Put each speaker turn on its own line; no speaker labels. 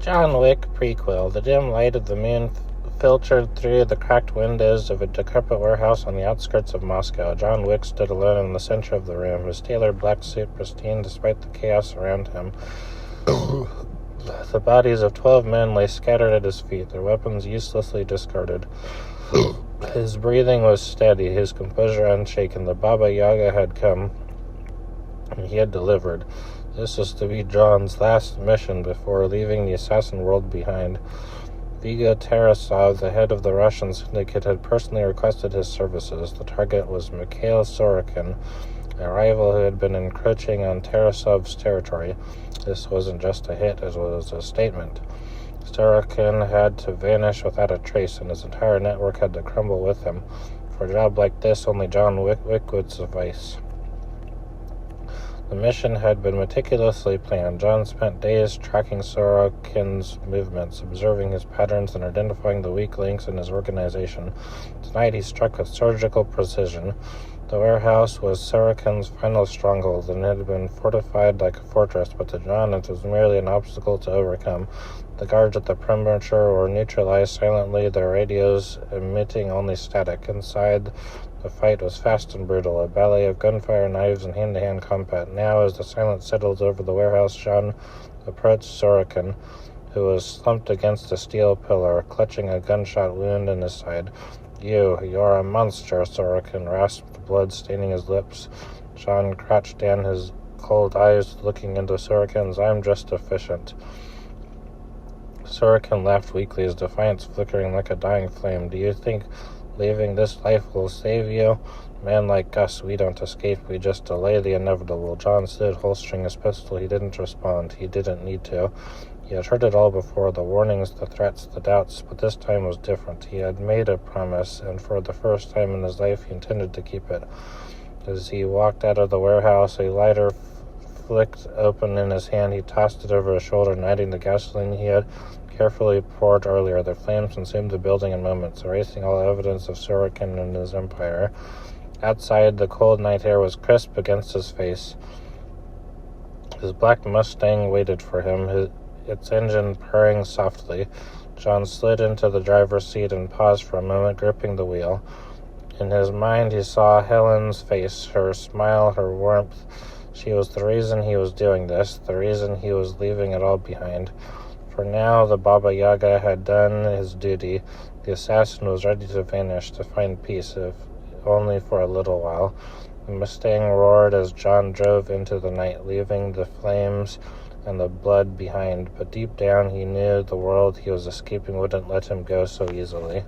John Wick prequel. The dim light of the moon filtered through the cracked windows of a decrepit warehouse on the outskirts of Moscow. John Wick stood alone in the center of the room, his tailored black suit pristine despite the chaos around him. The bodies of 12 men lay scattered at his feet, their weapons uselessly discarded. His breathing was steady, his composure unshaken. The Baba Yaga had come, and he had delivered. This was to be John's last mission before leaving the assassin world behind. Vigo Tarasov, the head of the Russian syndicate, had personally requested his services. The target was Mikhail Sorokin, a rival who had been encroaching on Tarasov's territory. This wasn't just a hit, it was a statement. Sorokin had to vanish without a trace, and his entire network had to crumble with him. For a job like this, only John Wick would suffice. The mission had been meticulously planned. John spent days tracking Sorokin's movements, observing his patterns and identifying the weak links in his organization. Tonight he struck with surgical precision. The warehouse was Sorokin's final stronghold, and it had been fortified like a fortress, but to John it was merely an obstacle to overcome. The guards at the perimeter were neutralized silently, their radios emitting only static. Inside, the fight was fast and brutal, a ballet of gunfire, knives, and hand-to-hand combat. Now, as the silence settled over the warehouse, John approached Sorokin, who was slumped against a steel pillar, clutching a gunshot wound in his side. You're a monster, Sorokin rasped, blood staining his lips. John crouched down, his cold eyes looking into Sorokin's. I'm just efficient. Sorokin laughed weakly, his defiance flickering like a dying flame. Do you think leaving this life will save you? Men like us, we don't escape, we just delay the inevitable. John stood, holstering his pistol. He didn't respond. He didn't need to. He had heard it all before, the warnings, the threats, the doubts, but this time was different. He had made a promise, and for the first time in his life he intended to keep it. As he walked out of the warehouse, a lighter flicked open in his hand. He tossed it over his shoulder, igniting the gasoline he had carefully poured earlier. The flames consumed the building in moments, erasing all evidence of Sorokin and his empire. Outside, the cold night air was crisp against his face. His black Mustang waited for him, its engine purring softly. John slid into the driver's seat and paused for a moment, gripping the wheel. In his mind, he saw Helen's face, her smile, her warmth. She was the reason he was doing this, the reason he was leaving it all behind. For now, the Baba Yaga had done his duty. The assassin was ready to vanish, to find peace, if only for a little while. The Mustang roared as John drove into the night, leaving the flames and the blood behind. But deep down, he knew the world he was escaping wouldn't let him go so easily.